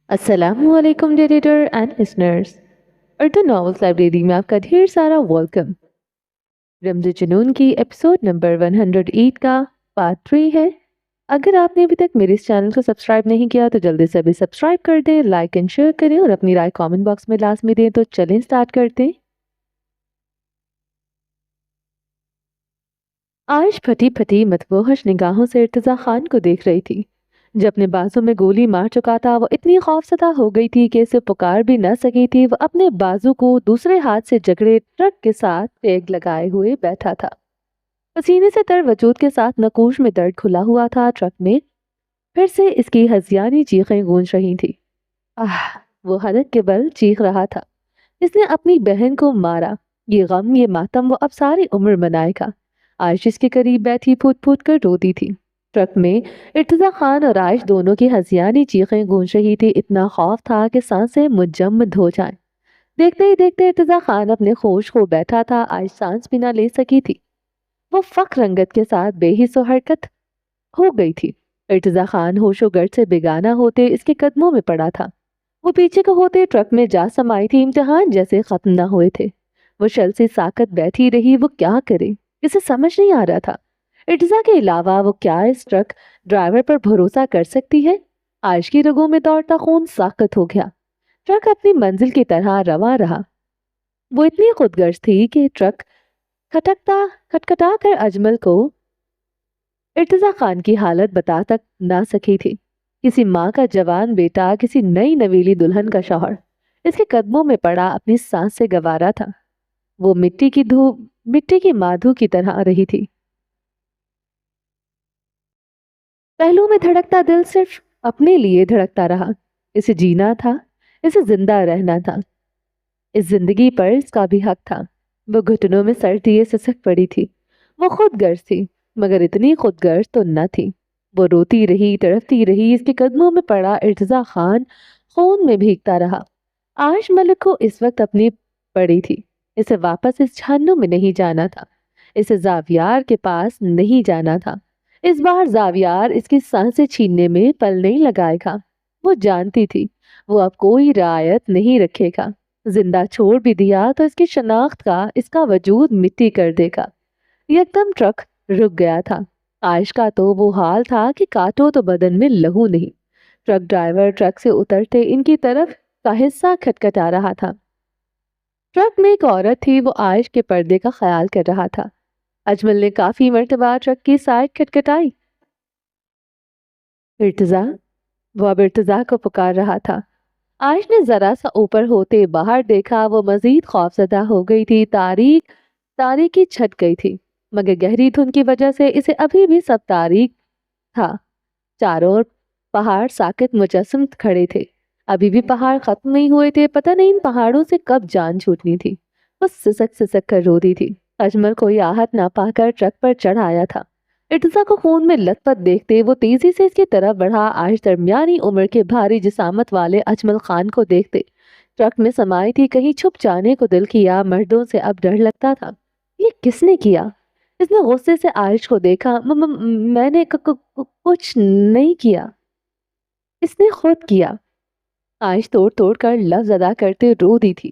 السلام علیکم dear reader and listeners, Urdu novels library میں آپ کا ڈھیر سارا ویلکم۔ رمز جنون کی ایپیسوڈ نمبر 108 کا پارٹ 3 ہے۔ اگر آپ نے ابھی تک میرے اس چینل کو سبسکرائب نہیں کیا تو جلدی سے ابھی سبسکرائب کر دیں، لائک اینڈ شیئر کریں اور اپنی رائے کامنٹ باکس میں لازمی دیں۔ تو چلیں سٹارٹ کرتے ہیں۔ عائش پھٹی پھٹی متوحش نگاہوں سے ارتضیٰ خان کو دیکھ رہی تھی۔ جو اپنے بازو میں گولی مار چکا تھا وہ اتنی خوفزدہ ہو گئی تھی کہ اسے پکار بھی نہ سکی تھی۔ وہ اپنے بازو کو دوسرے ہاتھ سے جکڑے ٹرک کے ساتھ ٹیگ لگائے ہوئے بیٹھا تھا۔ پسینے سے تر وجود کے ساتھ نقوش میں درد کھلا ہوا تھا۔ ٹرک میں پھر سے اس کی ہذیانی چیخیں گونج رہی تھی۔ وہ حدت کے بل چیخ رہا تھا۔ اس نے اپنی بہن کو مارا، یہ غم یہ ماتم وہ اب ساری عمر منائے گا۔ عائش اس کے قریب بیٹھی پھوٹ پھوٹ کر روتی تھی۔ ٹرک میں ارتضیٰ خان اور عائش دونوں کی ہذیانی چیخیں گونج رہی تھی۔ اتنا خوف تھا کہ سانسیں مجمد ہو جائیں۔ دیکھتے ہی دیکھتے ارتضیٰ خان اپنے ہوش کھو بیٹھا تھا۔ عائش سانس بھی نہ لے سکی تھی۔ وہ فخر رنگت کے ساتھ بے حس و حرکت ہو گئی تھی۔ ارتضیٰ خان ہوش و گرد سے بیگانہ ہوتے اس کے قدموں میں پڑا تھا۔ وہ پیچھے کو ہوتے ٹرک میں جا سمائی تھی۔ امتحان جیسے ختم نہ ہوئے تھے۔ وہ شل سے ساکت بیٹھی رہی۔ وہ کیا کرے؟ اسے سمجھ نہیں آ رہا تھا۔ ارتضیٰ کے علاوہ وہ کیا اس ٹرک ڈرائیور پر بھروسہ کر سکتی ہے؟ عائش کی رگوں میں دوڑتا خون ساکت ہو گیا۔ ٹرک اپنی منزل کی طرح رواں رہا۔ وہ اتنی خود غرض تھی کہ ٹرک کھٹکھٹا کر اجمل کو ارتضیٰ خان کی حالت بتا تک نہ سکی تھی۔ کسی ماں کا جوان بیٹا، کسی نئی نویلی دلہن کا شوہر اس کے قدموں میں پڑا اپنی سانس سے گوارا تھا۔ وہ مٹی کی مادھو کی طرح رہی تھی۔ پہلو میں دھڑکتا دل صرف اپنے لیے دھڑکتا رہا۔ اسے جینا تھا، اسے زندہ رہنا تھا۔ اس زندگی پر اس کا بھی حق تھا۔ وہ گھٹنوں میں سر دیے سسک پڑی تھی۔ وہ خود غرض تھی، مگر اتنی خود غرض تو نہ تھی۔ وہ روتی رہی، تڑپتی رہی۔ اس کے قدموں میں پڑا ارتضیٰ خان خون میں بھیگتا رہا۔ عائش ملک کو اس وقت اپنی پڑی تھی۔ اسے واپس اس جہنم میں نہیں جانا تھا۔ اسے زاویار کے پاس نہیں جانا تھا۔ اس بار زاویار اس کی سانسیں چھیننے میں پل نہیں لگائے گا۔ وہ جانتی تھی وہ اب کوئی رعایت نہیں رکھے گا۔ زندہ چھوڑ بھی دیا تو اس کی شناخت کا اس کا وجود مٹی کر دے گا۔ یکدم ٹرک رک گیا تھا۔ عائش کا تو وہ حال تھا کہ کاٹو تو بدن میں لہو نہیں۔ ٹرک ڈرائیور ٹرک سے اترتے ان کی طرف کا حصہ کھٹکھٹا رہا تھا۔ ٹرک میں ایک عورت تھی، وہ عائش کے پردے کا خیال کر رہا تھا۔ اجمل نے کافی مرتبہ ٹرک کی سائڈ کھٹکھٹائی۔ ارتضیٰ، وہ اب ارتضیٰ کو پکار رہا تھا۔ عائش نے ذرا سا اوپر ہوتے باہر دیکھا۔ وہ مزید خوفزدہ ہو گئی تھی۔ تاریکی چھٹ گئی تھی، مگر گہری دھند کی وجہ سے اسے ابھی بھی سب تاریک تھا۔ چاروں اور پہاڑ ساکت مجسم کھڑے تھے۔ ابھی بھی پہاڑ ختم نہیں ہوئے تھے۔ پتہ نہیں ان پہاڑوں سے کب جان چھوٹنی تھی۔ وہ سسک کر روتی تھی۔ اجمل کوئی آہت نہ پا کر ٹرک پر چڑھ آیا تھا۔ ارتضیٰ کو خون میں لت پت دیکھتے وہ تیزی سے اس کی طرف بڑھا۔ عائش درمیانی عمر کے بھاری جسامت والے اجمل خان کو دیکھتے ٹرک میں سمائی تھی۔ کہیں چھپ جانے کو دل کیا۔ مردوں سے اب ڈر لگتا تھا۔ یہ کس نے کیا؟ اس نے غصے سے عائش کو دیکھا۔ میں نے کچھ نہیں کیا، اس نے خود کیا۔ عائش توڑ توڑ کر لفظ ادا کرتے رو دی تھی۔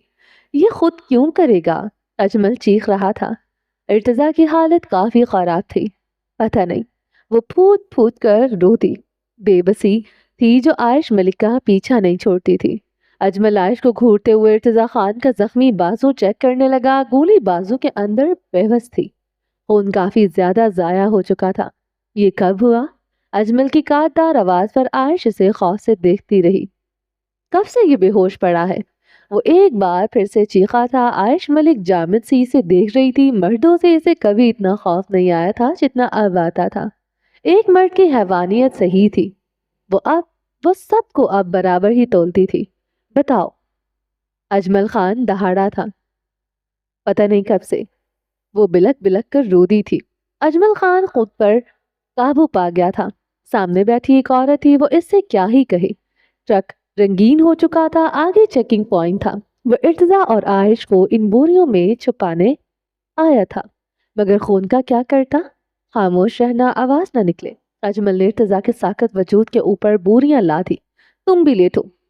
یہ خود کیوں کرے گا؟ اجمل چیخ رہا تھا۔ ارتضیٰ کی حالت کافی خراب تھی۔ پتہ نہیں، وہ پھوٹ پھوٹ کر روتی۔ بے بسی تھی جو عائش ملک کا پیچھا نہیں چھوڑتی تھی۔ اجمل عائش کو گھورتے ہوئے ارتضیٰ خان کا زخمی بازو چیک کرنے لگا۔ گولی بازو کے اندر بےبس تھی۔ خون کافی زیادہ ضائع ہو چکا تھا۔ یہ کب ہوا؟ اجمل کی کاٹدار آواز پر عائش اسے خوف سے دیکھتی رہی۔ کب سے یہ بے ہوش پڑا ہے؟ وہ ایک بار پھر سے چیخا تھا۔ عائش ملک جامد سی اسے دیکھ رہی تھی۔ مردوں سے اسے کبھی اتنا خوف نہیں آیا تھا جتنا اب آتا تھا۔ ایک مرد کی حیوانیت صحیح تھی، وہ سب کو اب برابر ہی تولتی تھی۔ بتاؤ، اجمل خان دہاڑا تھا۔ پتہ نہیں کب سے وہ بلک بلک کر رو دی تھی۔ اجمل خان خود پر قابو پا گیا تھا۔ سامنے بیٹھی ایک عورت تھی، وہ اس سے کیا ہی کہے۔ ٹرک رنگین ہو چکا تھا۔ آگے چیکنگ پوائنٹ تھا۔ وہ ارتضیٰ اور عائش کو ان بوریوں میں چھپانے آیا تھا، مگر خون کا کیا کرتا؟ خاموش رہنا، آواز نہ نکلے۔ اجمل نے ارتضیٰ کے ساکت وجود کے اوپر بوریاں لا دی۔ تم بھی لیٹو،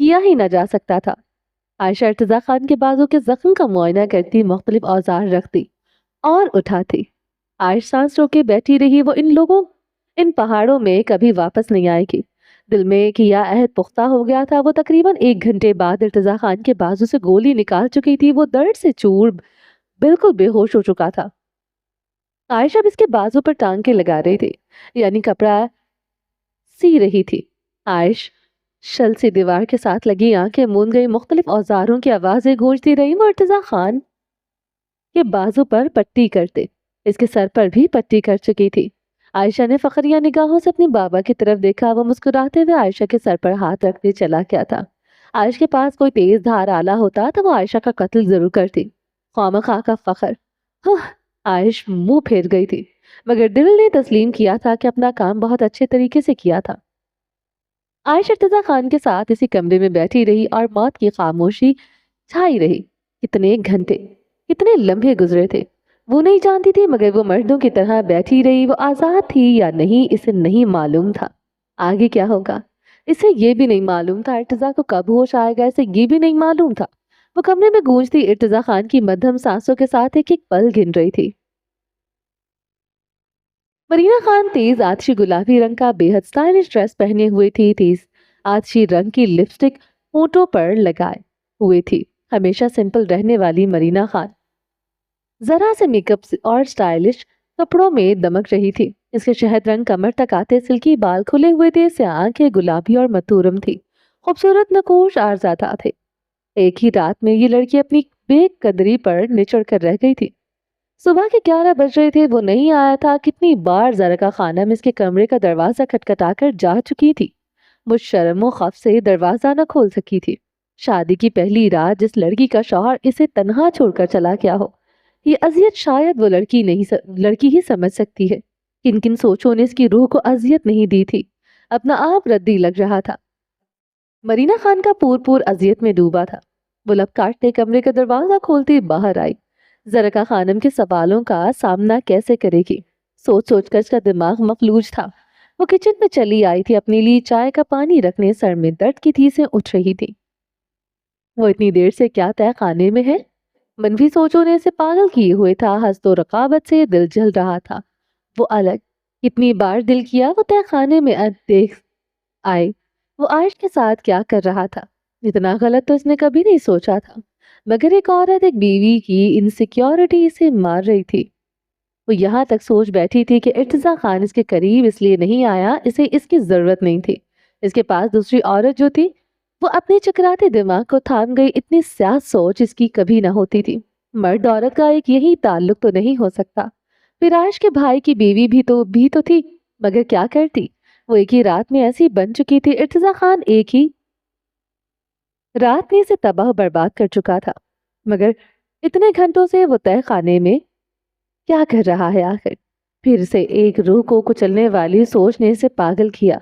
کیا ہی نہ جا سکتا تھا۔ عائشہ ارتضیٰ خان کے بازو کے زخم کا معائنہ کرتی، مختلف اوزار رکھتی اور اٹھاتی۔ عائشہ سانس روکے بیٹھی رہی، وہ ان پہاڑوں میں کبھی واپس نہیں آئے گی۔ دل میں کیا عہد پختہ ہو گیا تھا۔ وہ تقریباً 1 گھنٹے بعد ارتضیٰ خان کے بازو سے گولی نکال چکی تھی۔ وہ درد سے چور بالکل بے ہوش ہو چکا تھا۔ عائشہ اب اس کے بازو پر ٹانکے لگا رہی تھی، یعنی کپڑا سی رہی تھی۔ عائش شل سی دیوار کے ساتھ لگی آنکھیں موند گئی، مختلف اوزاروں کی آوازیں گونجتی رہی۔ وہ ارتضیٰ خان کے بازو پر پٹی کرتے، اس کے سر پر بھی پٹی کر چکی تھی۔ عائشہ نے فخریہ نگاہوں سے اپنے بابا کی طرف دیکھا۔ وہ مسکراتے ہوئے عائشہ کے سر پر ہاتھ رکھتے چلا گیا تھا۔ عائشہ کے پاس کوئی تیز دھار آلہ ہوتا تو وہ عائشہ کا قتل ضرور کرتی۔ خواہ کا فخر۔ عائش منہ پھیر گئی تھی، مگر دل نے تسلیم کیا تھا کہ اپنا کام بہت اچھے طریقے سے کیا تھا۔ عائشہ ارتضیٰ خان کے ساتھ اسی کمرے میں بیٹھی رہی اور موت کی خاموشی چھائی رہی۔ کتنے گھنٹے، کتنے لمحے گزرے تھے، وہ نہیں جانتی تھی، مگر وہ مردوں کی طرح بیٹھی رہی۔ وہ آزاد تھی یا نہیں، اسے نہیں معلوم تھا۔ آگے کیا ہوگا، اسے یہ بھی نہیں معلوم تھا۔ ارتضیٰ کو کب ہوش آئے گا، اسے یہ بھی نہیں معلوم تھا۔ وہ کمرے میں گونجتی ارتضیٰ خان کی مدھم سانسوں کے ساتھ ایک ایک پل گن رہی تھی۔ مرینا خان تیز آتشی گلابی رنگ کا بے حد سٹائلش ڈریس پہنے ہوئے تھی۔ تیز آتشی رنگ کی لپسٹک ہونٹوں پر لگائے ہوئے تھی۔ ہمیشہ سمپل رہنے والی مرینا خان ذرا سے میک اپ اور سٹائلش کپڑوں میں دمک رہی تھی۔ اس کے شہد رنگ کمر تک آتے سلکی بال کھلے ہوئے تھے، سیاہ آنکھیں گلابی اور متورم تھی، خوبصورت نقوش آرزادہ تھے۔ ایک ہی رات میں یہ لڑکی اپنی بے قدری پر نچڑ کر رہ گئی تھی۔ صبح کے 11 بج رہے تھے، وہ نہیں آیا تھا۔ کتنی بار زرکا خانم اس کے کمرے کا دروازہ کھٹکھٹا کر جا چکی تھی، وہ شرم و خوف سے دروازہ نہ کھول سکی تھی۔ شادی کی پہلی رات جس لڑکی کا شوہر اسے تنہا چھوڑ کر چلا گیا ہو، یہ اذیت شاید وہ لڑکی ہی سمجھ سکتی ہے۔ کن کن سوچوں نے اس کی روح کو اذیت نہیں دی تھی، اپنا آپ ردی لگ رہا تھا۔ مرینا خان کا پور اذیت میں ڈوبا تھا۔ وہ لب کاٹتے کمرے کا دروازہ کھولتی باہر آئی۔ زرکا خانم کے سوالوں کا سامنا کیسے کرے گی، سوچ کر اس کا دماغ مفلوج تھا۔ وہ کچن میں چلی آئی تھی، اپنے لیے چائے کا پانی رکھنے، سر میں درد کی تھی سے اٹھ رہی تھی۔ وہ اتنی دیر سے کیا تہ خانے میں ہے؟ منفی سوچوں نے اسے پاگل کیے ہوئے تھا۔ حسد و رقابت سے دل جل رہا تھا۔ وہ الگ کتنی بار دل کیا وہ تہ خانے میں دیکھ آئے۔ وہ عائش کے ساتھ کیا کر رہا تھا، اتنا غلط تو اس نے کبھی نہیں سوچا تھا، مگر ایک عورت، ایک بیوی کی انسیکیورٹی اسے مار رہی تھی۔ وہ یہاں تک سوچ بیٹھی تھی کہ ارتضیٰ خان اس کے قریب اس لیے نہیں آیا، اسے اس کی ضرورت نہیں تھی۔ اس کے پاس دوسری عورت جو تھی، وہ اپنے چکراتے دماغ کو تھام گئی۔ اتنی سیاہ سوچ اس کی کبھی نہ ہوتی تھی۔ مرد عورت کا ایک یہی تعلق تو نہیں ہو سکتا۔ پھر عائش کے بھائی کی بیوی بھی تو تھی، مگر کیا کرتی، وہ ایک ہی رات میں ایسی بن چکی تھی۔ ارتضیٰ خان ایک ہی رات میں اسے تباہ و برباد کر چکا تھا، مگر اتنے گھنٹوں سے وہ تہ خانے میں کیا کر رہا ہے آخر؟ پھر سے ایک روح کو کچلنے والی سوچ نے اسے پاگل کیا۔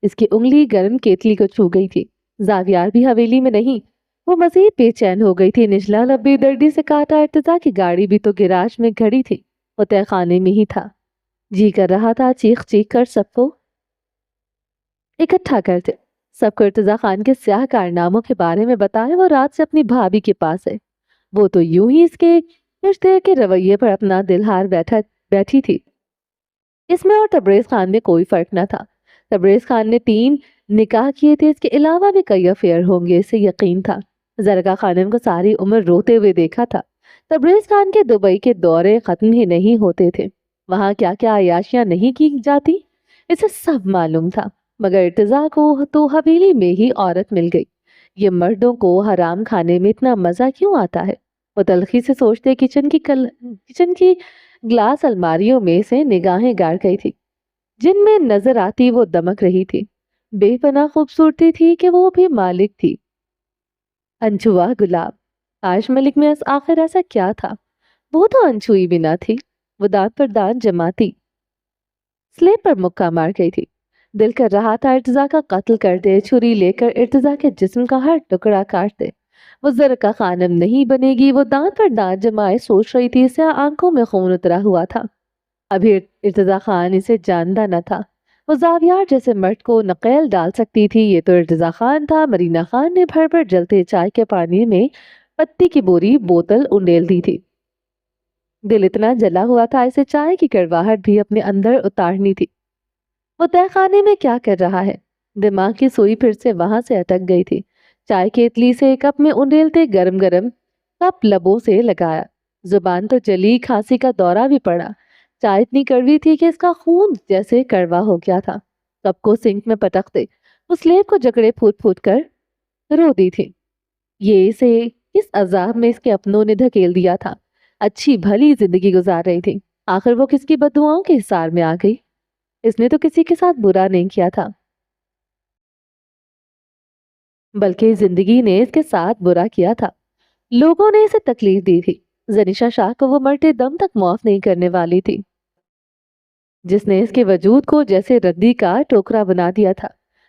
اس کی انگلی گرم کیتلی کو چھو گئی تھی۔ زاویار بھی حویلی میں نہیں۔ وہ مزید بے چین ہو گئی تھی۔ نجلا لب بے دردی سے کاٹا۔ ارتضیٰ کی گاڑی بھی تو گراج میں کھڑی تھی، وہ تہ خانے میں ہی تھا۔ جی کر رہا تھا چیخ کر سب کو اکٹھا کرتے، سب کو ارتضیٰ خان کے سیاہ کارناموں کے بارے میں بتائے۔ وہ رات سے اپنی بھابھی کے پاس ہے، وہ تو یوں ہی اس کے رشتے کے رویے پر اپنا دل ہار بیٹھی تھی۔ اس میں اور تبریز خان میں کوئی فرق نہ تھا۔ تبریز خان نے 3 نکاح کیے تھے، اس کے علاوہ بھی کئی افیئر ہوں گے، اسے یقین تھا۔ زرکا خانم کو ساری عمر روتے ہوئے دیکھا تھا۔ تبریز خان کے دبئی کے دورے ختم ہی نہیں ہوتے تھے، وہاں کیا کیا عیاشیاں نہیں کی جاتی، اسے سب معلوم تھا۔ مگر ارتضیٰ کو تو حویلی میں ہی عورت مل گئی۔ یہ مردوں کو حرام کھانے میں اتنا مزہ کیوں آتا ہے؟ وہ تلخی سے سوچتے کچن کی گلاس الماریوں میں سے نگاہیں گاڑ گئی تھی، جن میں نظر آتی وہ دمک رہی تھی۔ بے پناہ خوبصورتی تھی کہ وہ بھی مالک تھی۔ انچوا گلاب، عائش ملک میں آخر ایسا کیا تھا؟ وہ تو انچوئی بھی نہ تھی، وہ دانت پر دانت جماتی سلیب پر مکہ مار گئی تھی۔ دل کر رہا تھا ارتضیٰ کا قتل کر دے، چھری لے کر ارتضیٰ کے جسم کا ہر ٹکڑا کاٹ دے۔ وہ زرکا خانم نہیں بنے گی۔ وہ دانت پر دانت جمائے سوچ رہی تھی، اسے آنکھوں میں خون اترا ہوا تھا۔ ابھی ارتضیٰ خان اسے جانتا نہ تھا، وہ زاویار جیسے مرد کو نقیل ڈال سکتی تھی، یہ تو ارتضی خان تھا۔ مرینا خان نے بھر بھر جلتے چائے کے پانی میں پتی کی بوری بوتل انڈیل دی تھی۔ دل اتنا جلا ہوا تھا اسے چائے کی کڑواہٹ بھی اپنے اندر اتارنی تھی۔ وہ تہہ خانے میں کیا کر رہا ہے؟ دماغ کی سوئی پھر سے وہاں سے اٹک گئی تھی۔ چائے کی اتلی سے کپ میں انڈیلتے گرم گرم کپ لبوں سے لگایا، زبان تو جلی، کھانسی کا دورہ بھی پڑا۔ چائے اتنی کڑوی تھی کہ اس کا خون جیسے کڑوا ہو گیا تھا۔ کپ کو سنک میں پٹکتے اس لیب کو جکڑے پھوٹ پھوٹ کر رو دی تھی۔ یہ اسے اس عذاب میں اس کے اپنوں نے دھکیل دیا تھا۔ اچھی بھلی زندگی گزار رہی تھی، آخر وہ کس کی بددعاؤں کے حصار میں آ گئی؟ اس نے تو کسی کے ساتھ برا نہیں کیا تھا، بلکہ زندگی نے اس کے ساتھ برا کیا تھا۔ لوگوں نے اسے تکلیف دی تھی۔ زنیشا شاہ کو وہ مرتے دم تک معاف نہیں کرنے والی تھی، جس نے اس کے وجود کو جیسے ردی کا ٹوکرا بنا دیا تھا۔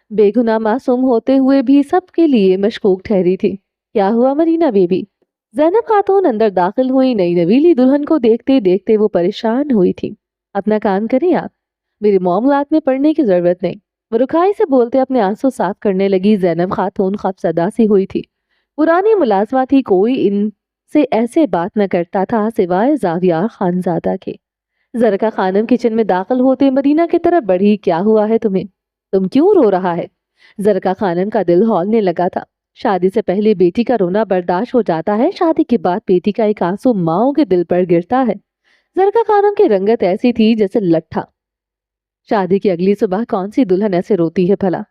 بے گناہ معصوم ہوتے ہوئے بھی سب کے لیے مشکوک ٹھہری تھی۔ کیا ہوا مرینا بیبی؟ زینب خاتون اندر داخل ہوئی۔ نئی نویلی دلہن کو دیکھتے دیکھتے وہ پریشان ہوئی تھی۔ اپنا کام کریں آپ، میرے معاملات میں پڑنے کی ضرورت نہیں، وہ رکھائی سے بولتے اپنے آنسو صاف کرنے لگی۔ زینب خاتون خفزدہ سی ہوئی تھی۔ پرانی ملازمہ تھی، کوئی ان سے ایسے بات نہ کرتا تھا سوائے زاویار خانزادہ کے۔ زرکا خانم کچن میں داخل ہوتے مرینا کی طرف بڑھی۔ کیا ہوا ہے تمہیں؟ تم کیوں رو رہا ہے؟ زرکا خانم کا دل ہولنے لگا تھا۔ شادی سے پہلے بیٹی کا رونا برداشت ہو جاتا ہے، شادی کے بعد بیٹی کا ایک آنسو ماؤں کے دل پر گرتا ہے۔ زرکا خانم کی رنگت ایسی تھی جیسے لٹھا۔ شادی کی اگلی صبح کون سی دلہن ایسے روتی ہے بھلا؟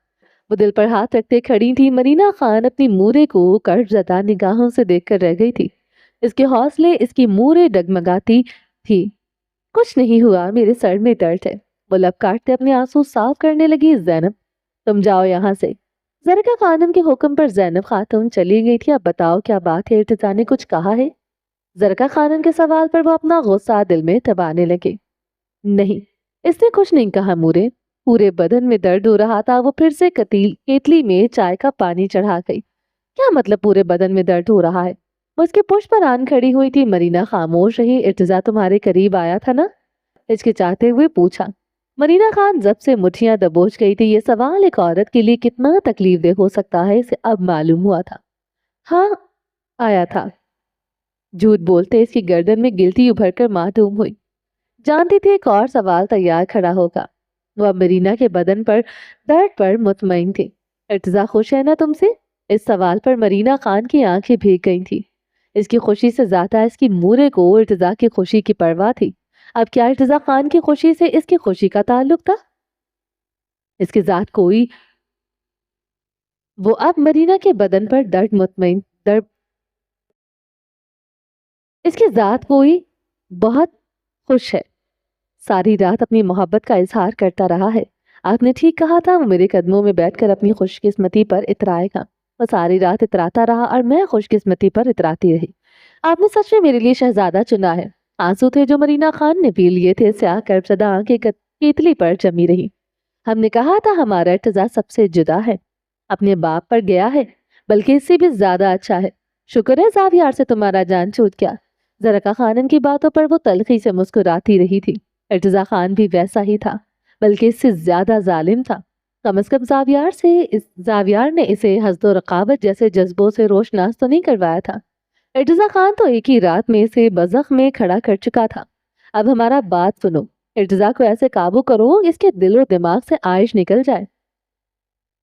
وہ دل پر ہاتھ رکھتے کھڑی تھی۔ مرینا خان اپنی مورے کو کرج زدہ نگاہوں سے دیکھ کر رہ گئی تھی۔ اس کے حوصلے، اس کی مورے ڈگمگاتی تھی۔ کچھ نہیں ہوا، میرے سر میں درد ہے، وہ لب کاٹتے اپنے آنسو صاف کرنے لگی۔ زینب تم جاؤ یہاں سے۔ زرکا خانم کے حکم پر زینب خاتون چلی گئی تھی۔ اب بتاؤ کیا بات ہے، ارتضیٰ نے کچھ کہا ہے؟ زرکا خانم کے سوال پر وہ اپنا غصہ دل میں دبانے لگے۔ نہیں، اس نے کچھ نہیں کہا مورے۔ پورے بدن میں درد ہو رہا تھا۔ وہ پھر سے کیتلی میں چائے کا پانی چڑھا گئی۔ کیا مطلب پورے بدن میں درد ہو رہا ہے؟ وہ اس کے پشت پر آن کھڑی ہوئی تھی۔ مرینا خاموش رہی۔ ارتضیٰ تمہارے قریب آیا تھا نا؟ ہچکچاتے ہوئے پوچھا۔ مرینا خان زب سے مٹھیاں دبوچ گئی تھی۔ یہ سوال ایک عورت کے لیے کتنا تکلیف دہ ہو سکتا ہے اسے اب معلوم ہوا تھا۔ ہاں آیا تھا۔ جھوٹ بولتے اس کی گردن میں گلٹی ابھر کر معدوم ہوئی۔ جانتی تھی ایک اور سوال تیار کھڑا ہوگا۔ وہ اب مرینا کے بدن پر درد پر مطمئن تھی۔ ارتضیٰ خوش ہے نا تم سے؟ اس سوال پر مرینا خان کی آنکھیں بھیگ گئی تھی۔ اس کی خوشی سے زیادہ اس کی مورے کو ارتضیٰ کی خوشی کی پرواہ تھی۔ اب کیا ارتضیٰ خان کی خوشی سے اس کی خوشی کا تعلق تھا؟ اس کی ذات کوئی وہ اب مرینا کے بدن پر اس کی ذات کوئی بہت خوش ہے، ساری رات اپنی محبت کا اظہار کرتا رہا ہے۔ آپ نے ٹھیک کہا تھا، وہ میرے قدموں میں بیٹھ کر اپنی خوش قسمتی پر اترائے گا۔ وہ ساری رات اتراتا رہا اور میں خوش قسمتی پر اتراتی رہی۔ آپ نے سچ میں میرے لیے شہزادہ چنا ہے۔ آنسو تھے جو مرینا خان نے پی لیے تھے، سیاہ کربزدہ آنکھیں کیتلی پر جمی رہی۔ ہم نے کہا تھا ہمارا ارتضیٰ سب سے جدا ہے، اپنے باپ پر گیا ہے، بلکہ اس سے بھی زیادہ اچھا ہے۔ شکر ہے زاویار سے تمہارا جان چھوٹ گیا۔ زرکا خانم کی باتوں پر وہ تلخی سے مسکراتی رہی تھی۔ ارتضیٰ خان بھی ویسا ہی تھا، بلکہ اس سے زیادہ ظالم تھا۔ کم از کم زاویار نے اسے حسد و رقابت جیسے جذبوں سے روشناس تو نہیں کروایا تھا۔ ارتضیٰ خان تو ایک ہی رات میں اسے بزخ میں کھڑا کر چکا تھا۔ اب ہمارا بات سنو، ارتضیٰ کو ایسے قابو کرو اس کے دل و دماغ سے عائش نکل جائے،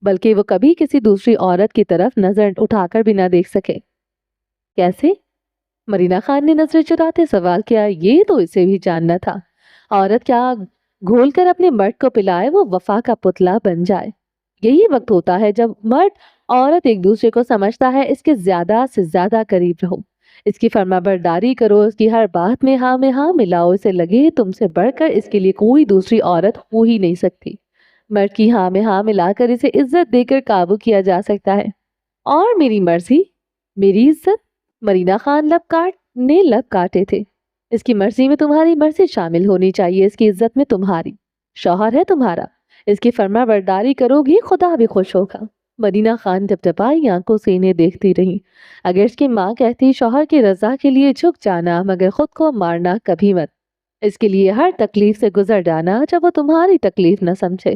بلکہ وہ کبھی کسی دوسری عورت کی طرف نظر اٹھا کر بھی نہ دیکھ سکے۔ کیسے؟ مرینا خان نے نظریں چراتے سوال کیا۔ یہ تو اسے بھی جاننا تھا۔ عورت کیا گھول کر اپنے مرد کو پلائے وہ وفا کا پتلا بن جائے۔ یہی وقت ہوتا ہے جب مرد عورت ایک دوسرے کو سمجھتا ہے۔ اس کے زیادہ سے زیادہ قریب رہو، اس کی فرما برداری کرو، اس کی ہر بات میں ہاں ملاؤ، اسے لگے تم سے بڑھ کر اس کے لیے کوئی دوسری عورت ہو ہی نہیں سکتی۔ مرد کی ہاں ملا کر اسے عزت دے کر قابو کیا جا سکتا ہے۔ اور میری مرضی، میری عزت؟ مرینا خان لب کاٹے تھے۔ اس کی مرضی میں تمہاری مرضی شامل ہونی چاہیے، اس کی عزت میں تمہاری۔ شوہر ہے تمہارا، اس کی فرما برداری کرو گی، خدا بھی خوش ہوگا۔ مرینا خان ٹپٹپائی آنکھوں سے انہیں دیکھتی رہی۔ اگر اس کی ماں کہتی شوہر کی رضا کے لیے جھک جانا مگر خود کو مارنا کبھی مت، اس کے لیے ہر تکلیف سے گزر جانا جب وہ تمہاری تکلیف نہ سمجھے۔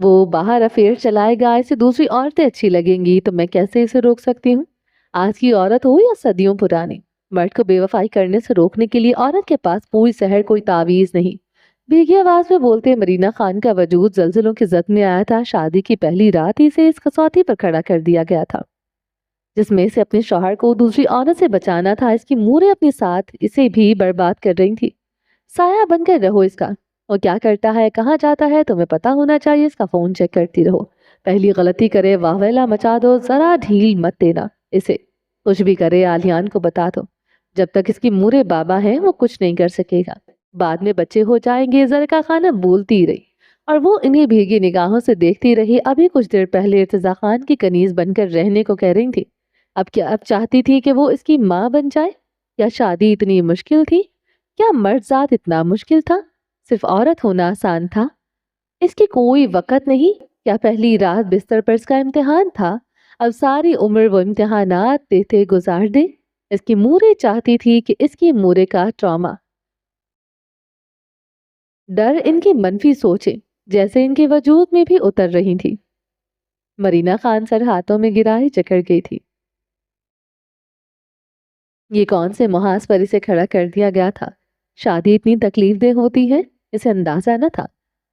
وہ باہر افیئر چلائے گا، اسے دوسری عورتیں اچھی لگیں گی تو میں کیسے اسے روک سکتی ہوں؟ آج کی عورت ہو یا صدیوں پرانی، مرد کو بے وفائی کرنے سے روکنے کے لیے عورت کے پاس پوری شہر کوئی تعویذ نہیں۔ بھیگی آواز میں بولتے مرینا خان کا وجود زلزلوں کی زد میں آیا تھا۔ شادی کی پہلی رات ہی سے اس کسوٹی پر کھڑا کر دیا گیا تھا جس میں سے اپنے شوہر کو دوسری عورت سے بچانا تھا۔ اس کی موریں اپنے ساتھ اسے بھی برباد کر رہی تھی۔ سایہ بن کر رہو اس کا، وہ کیا کرتا ہے، کہاں جاتا ہے، تمہیں پتا ہونا چاہیے۔ اس کا فون چیک کرتی رہو، پہلی غلطی کرے واویلا مچا دو، ذرا ڈھیل مت دینا اسے، کچھ بھی کرے آلیان کو بتا دو۔ جب تک اس کی مورے بابا ہیں وہ کچھ نہیں کر سکے گا، بعد میں بچے ہو جائیں گے۔ زرکا خانم بولتی رہی اور وہ انہیں بھیگی نگاہوں سے دیکھتی رہی۔ ابھی کچھ دیر پہلے ارتضی خان کی کنیز بن کر رہنے کو کہہ رہی تھی، اب چاہتی تھی کہ وہ اس کی ماں بن جائے۔ کیا شادی اتنی مشکل تھی؟ کیا مرد ذات اتنا مشکل تھا؟ صرف عورت ہونا آسان تھا؟ اس کی کوئی وقت نہیں؟ کیا پہلی رات بستر پر اس کا امتحان تھا؟ اب ساری عمر وہ امتحانات دیتے گزار دے۔ اس کی مورے چاہتی تھی کہ اس کی مورے کا ٹراما، ڈر، ان کی منفی سوچیں جیسے ان کے وجود میں بھی اتر رہی تھی۔ مرینا خان سر ہاتھوں میں گرائے چکر گئی تھی۔ یہ کون سے محاذ پر اسے کھڑا کر دیا گیا تھا؟ شادی اتنی تکلیف دہ ہوتی ہے، اسے اندازہ نہ تھا۔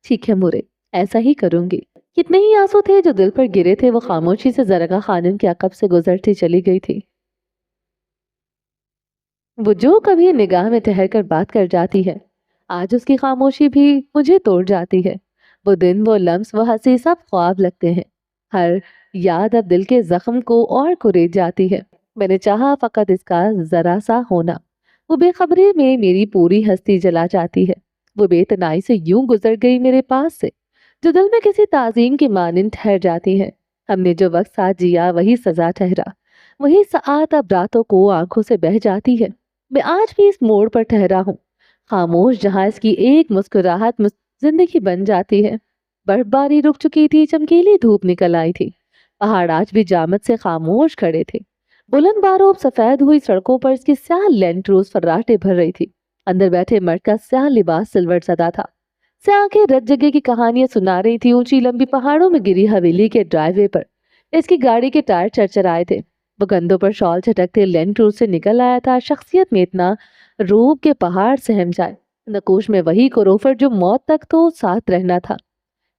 ٹھیک ہے مورے، ایسا ہی کروں گی۔ کتنے ہی آنسو تھے جو دل پر گرے تھے۔ وہ خاموشی سے زرکا خانم کے عقب سے گزرتی چلی گئی تھی۔ وہ جو کبھی نگاہ میں ٹھہر کر بات کر جاتی ہے، آج اس کی خاموشی بھی مجھے توڑ جاتی ہے۔ وہ دن، وہ لمس، وہ ہنسی سب خواب لگتے ہیں۔ ہر یاد اب دل کے زخم کو اور کرید جاتی ہے۔ میں نے چاہا فقط اس کا ذرا سا ہونا۔ وہ بے خبری میں میری پوری ہستی جلا جاتی ہے۔ وہ بے تنائی سے یوں گزر گئی میرے پاس سے جو دل میں کسی تعظیم کی مانند ٹھہر جاتی ہے۔ ہم نے جو وقت ساتھ جیا وہی سزا ٹھہرا، وہی ساعت اب راتوں کو آنکھوں سے بہہ جاتی ہے۔ میں آج بھی اس موڑ پر ٹھہرا ہوں، خاموش، جہاں اس کی ایک مسکراہٹ زندگی بن جاتی ہے۔ برف باری رک چکی تھی، چمکیلی دھوپ نکل آئی تھی۔ پہاڑ آج بھی جامت سے خاموش کھڑے تھے۔ بلند باروب سفید ہوئی سڑکوں پر اس کی سیاہ لینڈ کروز فراٹے بھر رہی تھی۔ اندر بیٹھے مرد کا سیاہ لباس سلور سدا تھا۔ سیاہ آنکھیں رت جگہ کی کہانیاں سنا رہی تھی۔ اونچی لمبی پہاڑوں میں گری حویلی کے ڈرائیو وے پر اس کی گاڑی کے ٹائر چرچرائے تھے۔ وہ کندھوں پر شال چھٹکتے لینڈ کروز سے نکل آیا تھا، شخصیت میں اتنا روب کے پہاڑ سہم جائے۔ نقوش میں وہی کروفر جو موت تک تو ساتھ رہنا تھا۔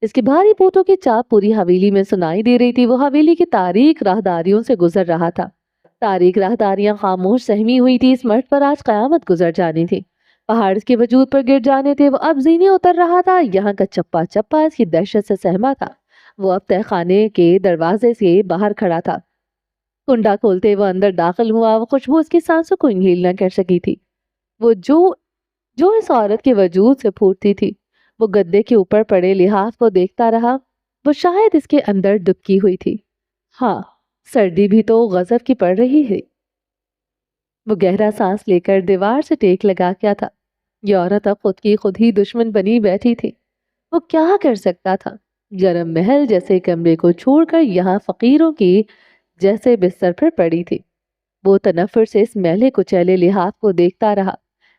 اس کی بھاری بوٹوں کی چاپ پوری حویلی میں سنائی دے رہی تھی۔ وہ حویلی کی تاریک راہداریوں سے گزر رہا تھا۔ تاریک راہداریاں خاموش سہمی ہوئی تھی۔ اس مرد پر آج قیامت گزر جانی تھی۔ پہاڑ اس کے وجود پر گر جانے تھے۔ وہ اب زینے اتر رہا تھا۔ یہاں کا چپا چپا اس کی دہشت سے سہما تھا۔ وہ اب تہ خانے کے دروازے سے باہر کھڑا تھا۔ کنڈا کھولتے وہ اندر داخل ہوا۔ وہ خوشبو اس کی سانسوں کو انہیل نہ کر سکی تھی، وہ جو اس عورت کے وجود سے پھوٹتی تھی۔ وہ گدے کے اوپر پڑے لحاف کو دیکھتا رہا۔ وہ شاید اس کے اندر دبکی ہوئی تھی۔ ہاں، سردی بھی تو غضب کی پڑ رہی ہے۔ وہ گہرا سانس لے کر دیوار سے ٹیک لگا کیا تھا۔ یہ عورت اب خود کی خود ہی دشمن بنی بیٹھی تھی۔ وہ کیا کر سکتا تھا؟ گرم محل جیسے کمرے کو چھوڑ کر یہاں فقیروں کی جیسے بستر پر پڑی تھی۔ وہ تنفر سے اس میلے کچیلے لحاف کو دیکھتا رہا۔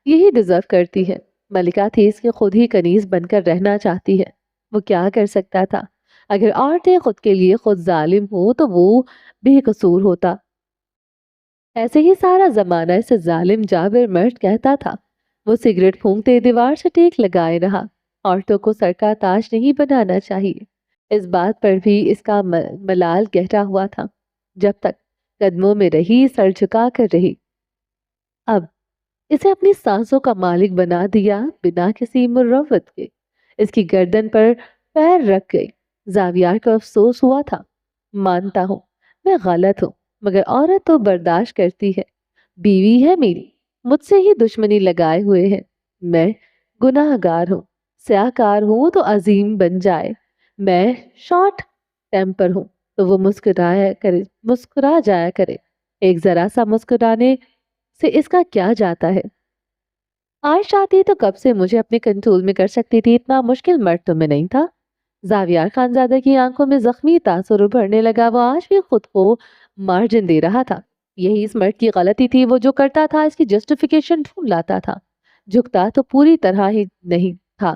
یہی ڈیزرو کرتی ہے، ملکہ تھی اس کے خود ہی کنیز بن کر رہنا چاہتی ہے۔ وہ کیا کر سکتا تھا؟ اگر عورتیں خود کے لیے خود ظالم ہو تو وہ بے قصور ہوتا۔ ایسے ہی سارا زمانہ اسے ظالم جابر مرد کہتا تھا۔ وہ سگریٹ پھونکتے دیوار سے ٹیک لگائے رہا۔ عورتوں کو سر کا تاج نہیں بنانا چاہیے، اس بات پر بھی اس کا ملال گہرا ہوا تھا۔ جب تک قدموں میں رہی، سر جھکا کر رہی۔ اب اسے اپنی سانسوں کا مالک بنا دیا بنا کسی مروت کے۔ اس کی گردن پر پیر رکھ گئی۔ زاویار کو افسوس ہوا تھا۔ مانتا ہوں میں غلط ہوں، مگر عورت تو برداشت کرتی ہے۔ بیوی ہے میری، مجھ سے ہی دشمنی لگائے ہوئے ہے۔ میں گناہ گار ہوں، سیاہ کار ہوں تو عظیم بن جائے۔ میں شارٹ ٹیمپر ہوں تو وہ مسکرا جایا کرے۔ ایک ذرا سا مسکرانے سے اس کا کیا جاتا ہے؟ آج چاہتی تو کب سے مجھے اپنے کنٹرول میں کر سکتی تھی۔ اتنا مشکل مرد تو میں نہیں تھا۔ زاویار خانزادہ کی آنکھوں میں زخمی تاثر ابھرنے لگا۔ وہ آج بھی خود کو مارجن دے رہا تھا۔ یہی اس مرد کی غلطی تھی۔ وہ جو کرتا تھا اس کی جسٹیفیکیشن ڈھونڈ لاتا تھا۔ جھکتا تو پوری طرح ہی نہیں تھا۔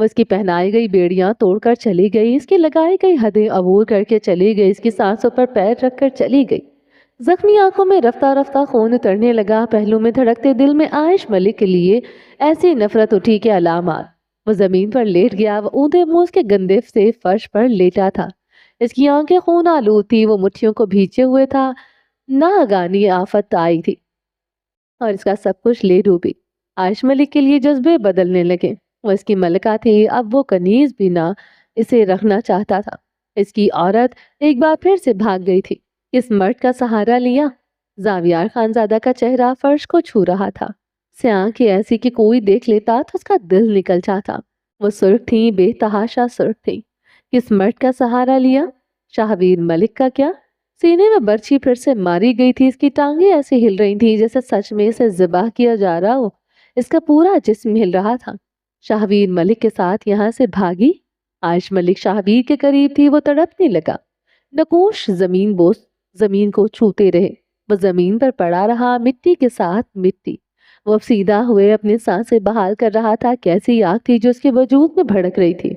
وہ اس کی پہنائی گئی بیڑیاں توڑ کر چلی گئی، اس کی لگائی گئی حدیں عبور کر کے چلی گئی، اس کی سانسوں پر پیر رکھ کر چلی گئی۔ زخمی آنکھوں میں رفتہ رفتہ خون اترنے لگا، پہلو میں دھڑکتے دل میں عائش ملک کے لیے ایسی نفرت اٹھی کہ علامات۔ وہ زمین پر لیٹ گیا، وہ اونھے منہ اس کے گندے سے فرش پر لیٹا تھا، اس کی آنکھیں خون آلود تھی، وہ مٹھیوں کو بھینچے ہوئے تھا۔ ناگہانی آفت آئی تھی اور اس کا سب کچھ لے ڈوبی۔ عائش ملک کے لیے جذبے بدلنے لگے، وہ اس کی ملکہ تھی، اب وہ کنیز بھی نہ اسے رکھنا چاہتا تھا۔ اس کی عورت ایک بار پھر سے بھاگ گئی تھی، کس مرد کا سہارا لیا؟ زاویار خانزادہ کا چہرہ فرش کو چھو رہا تھا، سیاہ کی ایسی کہ کوئی دیکھ لیتا تو اس کا دل نکل جاتا۔ وہ سرخ تھیں، بے تحاشا سرخ تھیں۔ کس مرد کا سہارا لیا؟ شاہویر ملک کا کیا؟ سینے میں برچھی پھر سے ماری گئی تھی، اس کی ٹانگیں ایسے ہل رہی تھیں جیسے سچ میں اسے ذبح کیا جا رہا ہو، اس کا پورا جسم ہل رہا تھا۔ شاہویر ملک کے ساتھ یہاں سے بھاگی؟ عائش ملک شاہویر کے قریب تھی، وہ تڑپنے لگا۔ نقوش زمین بوس زمین کو چھوتے رہے، وہ زمین پر پڑا رہا، مٹی کے ساتھ مٹی۔ وہ اب سیدھا ہوئے اپنے سانسیں بحال کر رہا تھا، کیسی آگ تھی جو اس کے وجود میں بھڑک رہی تھی،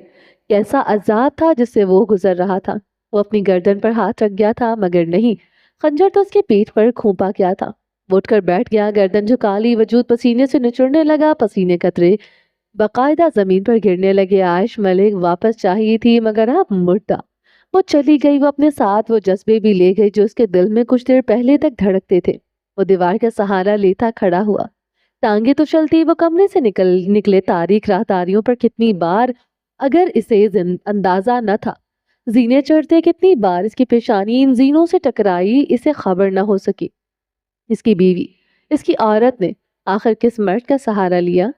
کیسا عذاب تھا جس سے وہ گزر رہا تھا۔ وہ اپنی گردن پر ہاتھ رکھ گیا تھا، مگر نہیں، خنجر تو اس کے پیٹھ پر کھونپا گیا تھا۔ وہ اٹھ کر بیٹھ گیا، گردن جھکا لی، وجود پسینے سے نچڑنے لگا، پسینے قطرے باقاعدہ زمین پر گرنے لگے۔ عائش ملک واپس چاہیے تھی مگر اب مردہ۔ وہ چلی گئی، وہ اپنے ساتھ وہ جذبے بھی لے گئی جو اس کے دل میں کچھ دیر پہلے تک دھڑکتے تھے۔ وہ دیوار کا سہارا لیتا کھڑا ہوا، ٹانگیں تو چلتی، وہ کمرے سے نکلے تاریک راہداریوں پر کتنی بار، اگر اسے اندازہ نہ تھا، زینے چڑھتے، کتنی بار اس کی پیشانی ان زینوں سے ٹکرائی، اسے خبر نہ ہو سکی۔ اس کی بیوی، اس کی عورت نے آخر کس مرد کا سہارا لیا؟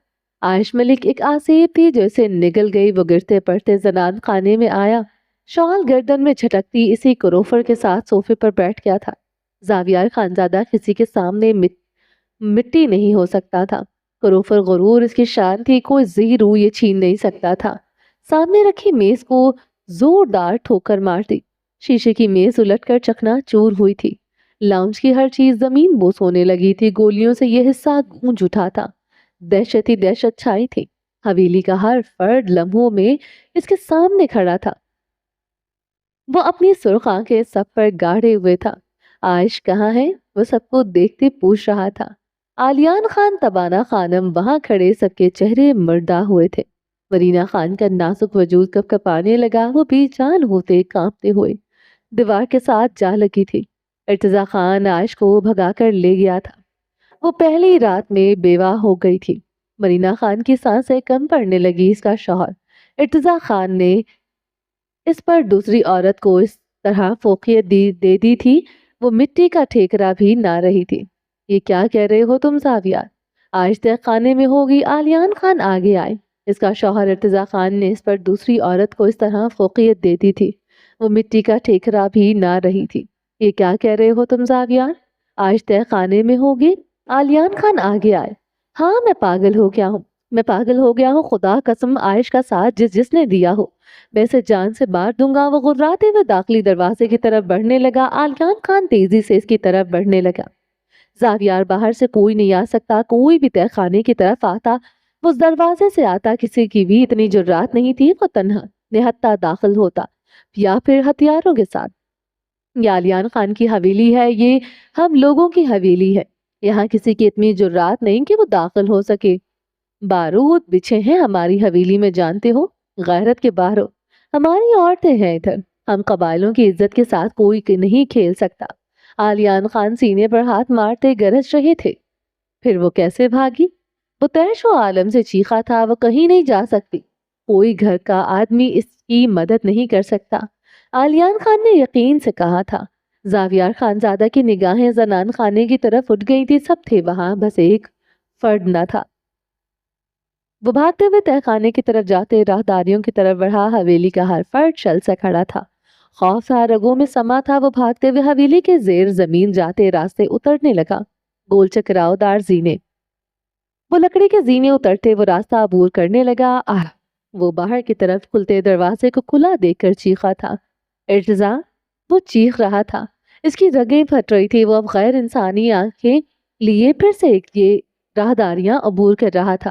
عائش ملک ایک آسیب تھی جو اسے نگل گئی۔ وہ گرتے پڑتے زنان خانے میں آیا، شال گردن میں جھٹکتی اسی کروفر کے ساتھ صوفے پر بیٹھ گیا تھا۔ زاویار خانزادہ کسی کے سامنے مٹی نہیں ہو سکتا تھا۔ کروفر غرور اس کی شان تھی، کوئی زی روح یہ چھین نہیں سکتا تھا۔ سامنے رکھی میز کو زوردار ٹھوکر مار دی، شیشے کی میز الٹ کر چکنا چور ہوئی تھی، لاؤنج کی ہر چیز زمین بوس ہونے لگی تھی، گولیوں سے یہ حصہ گونج اٹھا تھا، دہشت ہی دہشت چھائی تھی۔ حویلی کا ہر فرد لمحوں میں اس کے سامنے کھڑا تھا، وہ اپنی سرخ آنکھیں سب پر گاڑے ہوئے تھا۔ عائش کہاں ہے؟ وہ سب کو دیکھتے پوچھ رہا تھا۔ آلیان خان، تبانہ خانم وہاں کھڑے، سب کے چہرے مردہ ہوئے تھے۔ ورینہ خان کا نازک وجود کپ کپانے لگا، وہ بے جان ہوتے کانپتے ہوئے دیوار کے ساتھ جا لگی تھی۔ ارتضیٰ خان عائش کو بھگا کر لے گیا تھا، وہ پہلی رات میں بیوہ ہو گئی تھی۔ ورینہ خان کی سانسیں کم پڑنے لگی، اس کا شوہر ارتضیٰ خان نے اس پر دوسری عورت کو اس طرح فوقیت دے دی تھی، وہ مٹی کا ٹھیکرا بھی نہ رہی تھی۔ یہ کیا کہہ رہے ہو تم زاویار؟ عائش تہ خانے میں ہوگی۔ آلیان خان آگے آئے، اس کا شوہر ارتضیٰ خان نے اس پر دوسری عورت کو اس طرح فوقیت دے دی تھی، وہ مٹی کا ٹھیکرا بھی نہ رہی تھی۔ یہ کیا کہہ رہے ہو تم زاویار؟ عائش تہ خانے میں ہوگی۔ آلیان خان آگے آئے، ہاں میں پاگل ہو گیا ہوں، میں پاگل ہو گیا ہوں، خدا قسم عائش کا ساتھ جس نے دیا ہو میں اسے جان سے مار دوں گا۔ وہ غراتے ہوئے داخلی دروازے کی طرف بڑھنے لگا، آلیان خان تیزی سے اس کی طرف بڑھنے لگا۔ زاویار باہر سے کوئی نہیں آ سکتا، کوئی بھی تہ خانے کی طرف آتا، وہ اس دروازے سے آتا، کسی کی بھی اتنی جرات نہیں تھی، وہ تنہا نہتا داخل ہوتا یا پھر ہتھیاروں کے ساتھ۔ یہ آلیان خان کی حویلی ہے، یہ ہم لوگوں کی حویلی ہے، یہاں کسی کی اتنی جرات نہیں کہ وہ داخل ہو سکے۔ بارود بچھے ہیں ہماری حویلی میں، جانتے ہو، غیرت کے باہروں ہماری عورتیں ہیں ادھر، ہم قبائلوں کی عزت کے ساتھ کوئی نہیں کھیل سکتا۔ آلیان خان سینے پر ہاتھ مارتے گرج رہے تھے۔ پھر وہ کیسے بھاگی؟ وہ طیش و عالم سے چیخا تھا، وہ کہیں نہیں جا سکتی، کوئی گھر کا آدمی اس کی مدد نہیں کر سکتا۔ آلیان خان نے یقین سے کہا تھا۔ زاویار خانزادہ کی نگاہیں زنان خانے کی طرف اٹھ گئی تھی، سب تھے وہاں، بس ایک فرد نہ تھا۔ وہ بھاگتے ہوئے تہ خانے کی طرف جاتے راہداریوں کی طرف بڑھا، حویلی کا ہر فرد شل سے کھڑا تھا، خوف سا رگوں میں سما تھا۔ وہ بھاگتے ہوئے حویلی کے زیر زمین جاتے راستے اترنے لگا، گول چکراؤ دار زینے، وہ لکڑی کے زینے اترتے وہ راستہ عبور کرنے لگا۔ وہ باہر کی طرف کھلتے دروازے کو کھلا دیکھ کر چیخا تھا۔ ارتضیٰ، وہ چیخ رہا تھا، اس کی رگیں پھٹ رہی تھی، وہ اب غیر انسانی آنکھیں لیے پھر سے یہ راہداریاں عبور کر رہا تھا۔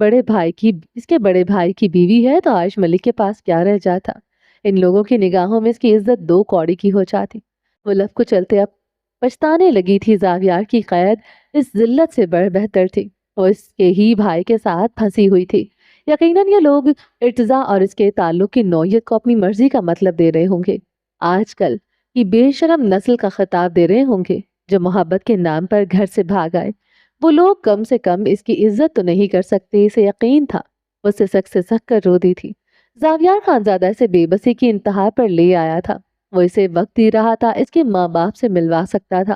اس کے بڑے بھائی کی بیوی ہے تو عائش ملک کے پاس کیا رہ جاتا؟ ان لوگوں کی نگاہوں میں اس کی عزت 2 کوڑی کی ہو جاتی۔ وہ لب کو چلتے اب پچھتانے لگی تھی، زاویار کی قید اس ذلت سے بہتر تھی۔ وہ اس کے ہی بھائی کے ساتھ پھنسی ہوئی تھی۔ یقیناً یہ لوگ ارتضیٰ اور اس کے تعلق کی نوعیت کو اپنی مرضی کا مطلب دے رہے ہوں گے۔ آج کل کی بے شرم نسل کا خطاب دے رہے ہوں گے، جو محبت کے نام پر گھر سے بھاگ آئے۔ وہ لوگ کم سے کم اس کی عزت تو نہیں کر سکتے، اسے یقین تھا۔ وہ سسک سسک کر رو دی تھی۔ زاویار خانزادہ سے بے بسی کی انتہا پر لے آیا تھا۔ وہ اسے وقت دے رہا تھا، اس کے ماں باپ سے ملوا سکتا تھا،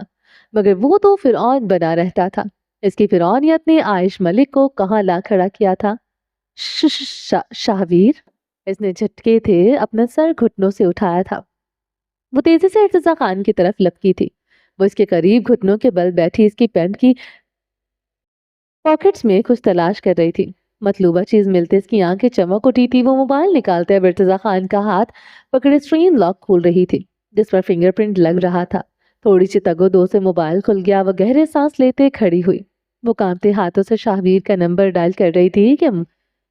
مگر وہ تو فرعون بنا رہتا تھا۔ اس کی فرعونیت نے عائش ملک کو کہاں لا کھڑا کیا تھا؟ شاہویر، اس نے جھٹکے تھے اپنا سر گھٹنوں سے اٹھایا تھا۔ وہ تیزی سے ارتضیٰ خان کی طرف لپکی تھی۔ وہ اس کے قریب گھٹنوں کے بل بیٹھی اس کی پینٹ کی پاکٹس میں کچھ تلاش کر رہی تھی۔ مطلوبہ چیز ملتے اس کی آنکھیں چمک اٹھی تھی۔ وہ موبائل نکالتے اب ارتضیٰ خان کا ہاتھ پکڑے اسکرین لاک کھول رہی تھی، جس پر فنگر پرنٹ لگ رہا تھا۔ تھوڑی سی تگ و دو سے موبائل کھل گیا۔ وہ گہرے سانس لیتے کھڑی ہوئی۔ وہ کانپتے ہاتھوں سے شاہویر کا نمبر ڈائل کر رہی تھی کہ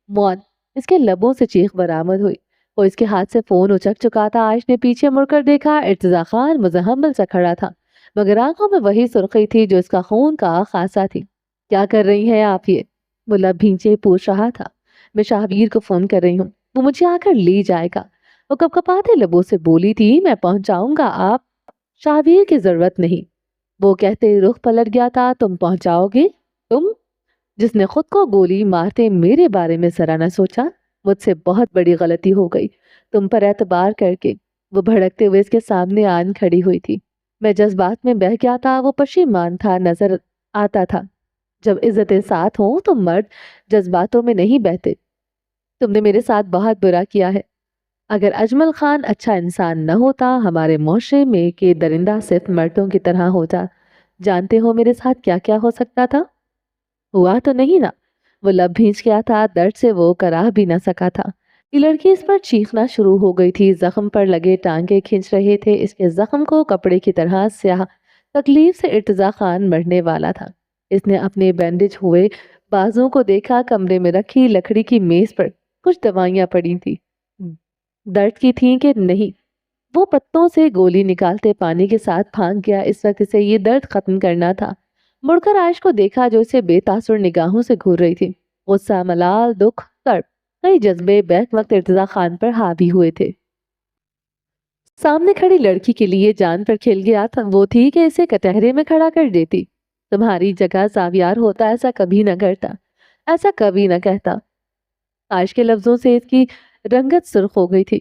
موت اس کے لبوں سے چیخ برآمد ہوئی۔ وہ اس کے ہاتھ سے فون اچک چکا تھا۔ عائش نے پیچھے مڑ کر دیکھا، ارتضیٰ خان مزاحمل سا کھڑا تھا، مگر آنکھوں میں وہی سرخی تھی جو اس کا خون کا خاصا تھی۔ کیا کر رہی ہیں آپ یہ؟ وہ لب بھینچے پوچھ رہا تھا۔ میں شاہویر کو فون کر رہی ہوں، وہ مجھے آ کر لے جائے گا، وہ کپکپاتے لبوں سے بولی تھی۔ میں پہنچاؤں گا آپ؟ شاہویر کی ضرورت نہیں، وہ کہتے رخ پلٹ گیا تھا۔ تم پہنچاؤ گے؟ تم جس نے خود کو گولی مارتے میرے بارے میں ذرا نہ سوچا؟ مجھ سے بہت بڑی غلطی ہو گئی تم پر اعتبار کر کے۔ وہ بھڑکتے ہوئے اس کے سامنے آن کھڑی ہوئی تھی۔ میں جذبات میں بہہ گیا تھا، وہ پشیمان تھا، نظر آتا تھا۔ جب عزتیں ساتھ ہوں تو مرد جذباتوں میں نہیں بہتے۔ تم نے میرے ساتھ بہت برا کیا ہے۔ اگر اجمل خان اچھا انسان نہ ہوتا، ہمارے معاشرے میں کہ درندہ صرف مردوں کی طرح ہوتا، جانتے ہو میرے ساتھ کیا کیا ہو سکتا تھا؟ ہوا تو نہیں نا؟ وہ لب بھینچ گیا تھا، درد سے وہ کرا بھی نہ سکا تھا۔ یہ لڑکی اس پر چیخنا شروع ہو گئی تھی۔ زخم پر لگے ٹانکے کھنچ رہے تھے، اس کے زخم کو کپڑے کی طرح سیاہ تکلیف سے ارتضیٰ خان مرنے والا تھا۔ اس نے اپنے بینڈیج ہوئے بازوں کو دیکھا۔ کمرے میں رکھی لکڑی کی میز پر کچھ دوائیاں پڑی تھی، درد کی تھیں کہ نہیں۔ وہ پتوں سے گولی نکالتے پانی کے ساتھ پھانک گیا۔ اس وقت اسے یہ درد ختم کرنا تھا۔ مڑ کر عائش کو دیکھا جو اسے بے تاثر نگاہوں سے گھور رہی تھی۔ غصہ، ملال، دکھ، کرب، کئی جذبے بیک وقت ارتضیٰ خان پر حاوی ہوئے تھے۔ سامنے کھڑی لڑکی کے لیے جان پر کھل گیا تھا وہ تھی کہ اسے کٹہرے میں کھڑا کر دیتی۔ تمہاری جگہ زاویار ہوتا ایسا کبھی نہ کرتا، ایسا کبھی نہ کہتا۔ عائش کے لفظوں سے اس کی رنگت سرخ ہو گئی تھی۔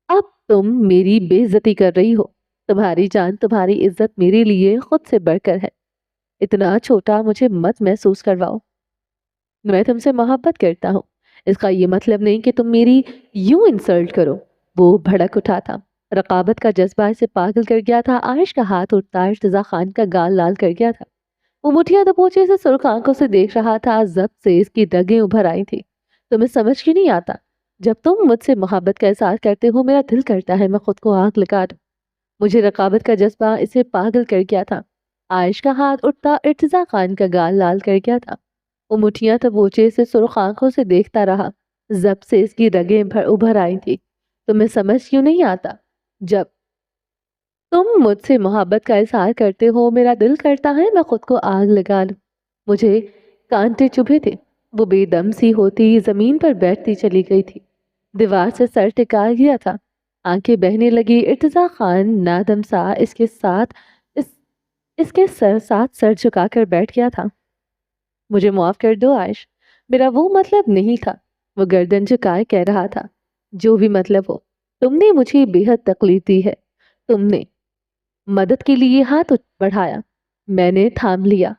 اب تم میری بے عزتی کر رہی ہو۔ تمہاری جان، تمہاری عزت میرے لیے خود سے بڑھ کر ہے۔ اتنا چھوٹا مجھے مت محسوس کرواؤ۔ میں تم سے محبت کرتا ہوں، اس کا یہ مطلب نہیں کہ تم میری یوں انسلٹ کرو۔ وہ بھڑک اٹھا تھا۔ رقابت کا جذبہ اسے پاگل کر گیا تھا۔ عائش کا ہاتھ اٹھتا ارتضیٰ خان کا گال لال کر گیا تھا۔ وہ مٹھیاں دبوچے سے سرخ آنکھوں سے دیکھ رہا تھا۔ ضبط سے اس کی رگیں ابھر آئی تھی۔ تمہیں سمجھ کیوں نہیں آتا؟ جب تم مجھ سے محبت کا اظہار کرتے ہو، میرا دل کرتا ہے میں خود کو آگ لگا دوں۔ مجھے رقابت کا جذبہ اسے پاگل کر گیا تھا۔ عائش کا ہاتھ اٹھتا ارتضیٰ خان کا گال لال کر گیا تھا۔ وہ مٹھیاں دبوچے سے سرخ آنکھوں سے دیکھتا رہا۔ ضبط سے اس کی رگیں ابھر آئی تھی۔ تمہیں سمجھ کیوں نہیں آتا؟ جب تم مجھ سے محبت کا اظہار کرتے ہو، میرا دل کرتا ہے میں خود کو آگ لگا لوں۔ مجھے کانٹے چبھے تھے۔ وہ بے دم سی ہوتی زمین پر بیٹھتی چلی گئی تھی۔ دیوار سے سر ٹکا گیا تھا، آنکھیں بہنے لگی۔ ارتضیٰ خان نادم سا اس کے ساتھ سر جھکا کر بیٹھ گیا تھا۔ مجھے معاف کر دو عائش، میرا وہ مطلب نہیں تھا۔ وہ گردن جھکائے کہہ رہا تھا۔ جو بھی مطلب ہو، تم نے مجھے بے حد تکلیف دی ہے۔ تم نے مدد کے لیے ہاتھ بڑھایا، میں نے تھام لیا۔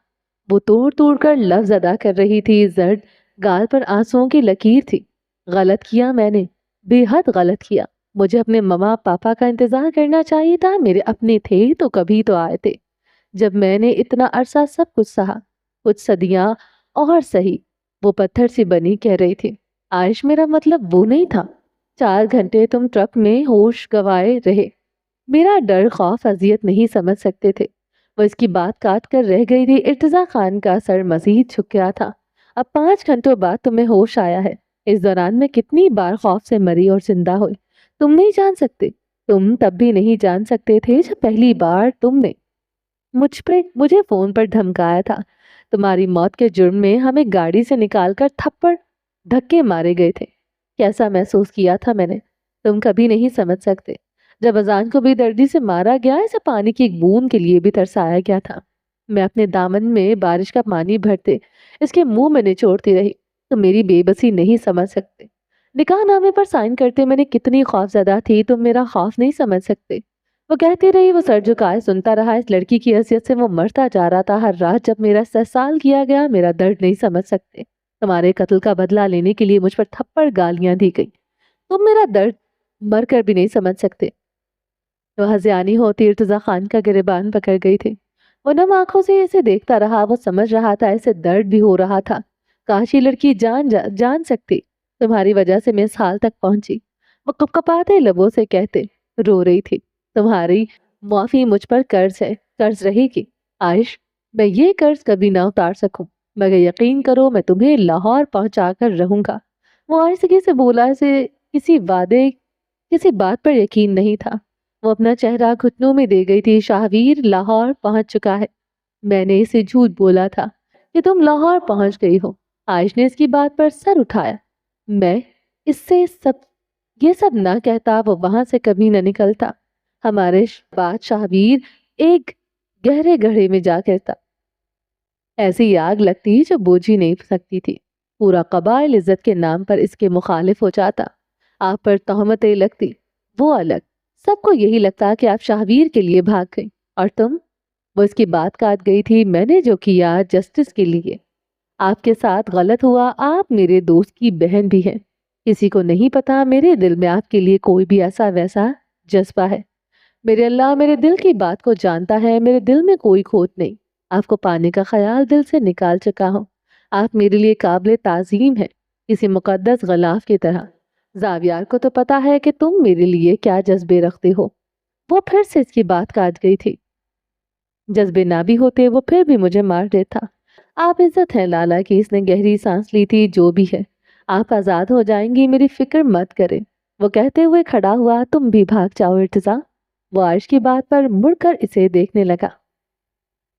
وہ توڑ توڑ کر لفظ ادا کر رہی تھی۔ زرد گال پر آنسوؤں کی لکیر تھی۔ غلط کیا میں نے، بے حد غلط کیا۔ مجھے اپنے ماما پاپا کا انتظار کرنا چاہیے تھا۔ میرے اپنے تھے تو کبھی تو آئے تھے۔ جب میں نے اتنا عرصہ سب کچھ سہا، کچھ صدیاں اور سہی۔ وہ پتھر سی بنی کہہ رہی تھی۔ عائش، میرا مطلب وہ نہیں تھا۔ 4 گھنٹے تم ٹرک میں ہوش گوائے رہے، میرا ڈر، خوف، اذیت نہیں سمجھ سکتے تھے۔ وہ اس کی بات کاٹ کر رہ گئی تھی۔ ارتضیٰ خان کا سر مزید جھک گیا تھا۔ اب 5 گھنٹوں بعد تمہیں ہوش آیا ہے۔ اس دوران میں کتنی بار خوف سے مری اور زندہ ہوئی، تم نہیں جان سکتے۔ تم تب بھی نہیں جان سکتے تھے جب پہلی بار تم نے مجھے فون پر دھمکایا تھا۔ تمہاری موت کے جرم میں ہمیں گاڑی سے نکال کر تھپڑ دھکے مارے گئے تھے۔ کیسا محسوس کیا تھا میں نے، تم کبھی نہیں سمجھ سکتے۔ جب اذان کو بے دردی سے مارا گیا، اسے پانی کی ایک بوند کے لیے بھی ترسایا گیا تھا۔ میں اپنے دامن میں بارش کا پانی بھرتے اس کے منہ میں نچوڑتی رہی۔ تم میری بے بسی نہیں سمجھ سکتے۔ نکاح نامے پر سائن کرتے میں نے کتنی خوف زدہ تھی، تم میرا خوف نہیں سمجھ سکتے۔ وہ کہتی رہی، وہ سر جھکائے سنتا رہا۔ اس لڑکی کی حیثیت سے وہ مرتا جا رہا تھا۔ ہر رات جب میرا استحصال کیا گیا، میرا درد نہیں سمجھ سکتے۔ تمہارے قتل کا بدلہ لینے کے لیے مجھ پر تھپڑ گالیاں دی گئی، تم میرا درد مر کر بھی نہیں سمجھ سکتے۔ وہ ہذیانی ہوتی ارتضیٰ خان کا گریبان پکڑ گئی تھی۔ وہ نم آنکھوں سے اسے دیکھتا رہا۔ وہ سمجھ رہا تھا اسے درد بھی ہو رہا تھا۔ کاش یہ لڑکی جان سکتی، تمہاری وجہ سے میں اس حال تک پہنچی۔ وہ کپکپاتے لبوں سے کہتے رو رہی تھی، تمہاری معافی مجھ پر قرض ہے، قرض رہے گی عائش۔ میں یہ قرض کبھی نہ اتار سکوں، مگر یقین کرو میں تمہیں لاہور پہنچا کر رہوں گا۔ وہ آہستگی سے بولا، اسے کسی بات پر یقین نہیں تھا۔ وہ اپنا چہرہ گھٹنوں میں دے گئی تھی۔ شاہویر لاہور پہنچ چکا ہے۔ میں نے اسے جھوٹ بولا تھا کہ تم لاہور پہنچ گئی ہو۔ عائش نے اس کی بات پر سر اٹھایا۔ میں اس سے یہ سب نہ کہتا، وہ وہاں سے کبھی نہ نکلتا۔ ہمارے بعد شاہویر ایک گہرے گڑھے میں جا گرتا۔ ایسی آگ لگتی جو بوجھ ہی نہیں سکتی تھی۔ پورا قبائل عزت کے نام پر اس کے مخالف ہو جاتا۔ آپ پر تہمتیں لگتی، وہ الگ۔ سب کو یہی لگتا کہ آپ شاہویر کے لیے بھاگ گئی، اور تم؟ وہ اس کی بات کاٹ گئی تھی۔ میں نے جو کیا جسٹس کے لیے۔ آپ کے ساتھ غلط ہوا۔ آپ میرے دوست کی بہن بھی ہیں۔ کسی کو نہیں پتا میرے دل میں آپ کے لیے کوئی بھی ایسا ویسا جذبہ ہے۔ میرے اللہ میرے دل کی بات کو جانتا ہے۔ میرے دل میں کوئی کھوٹ نہیں۔ آپ کو پانے کا خیال دل سے نکال چکا ہوں۔ آپ میرے لیے قابل تعظیم ہیں، کسی مقدس غلاف کی طرح۔ زاویار کو تو پتا ہے کہ تم میرے لیے کیا جذبے رکھتے ہو۔ وہ پھر سے اس کی بات کاٹ گئی تھی۔ جذبے نہ بھی ہوتے وہ پھر بھی مجھے مار دیتا۔ آپ عزت ہیں لالا کی۔ اس نے گہری سانس لی تھی۔ جو بھی ہے، آپ آزاد ہو جائیں گی، میری فکر مت کریں۔ وہ کہتے ہوئے کھڑا ہوا۔ تم بھی بھاگ جاؤ ارتضیٰ۔ وہ عائش کی بات پر مڑ کر اسے دیکھنے لگا۔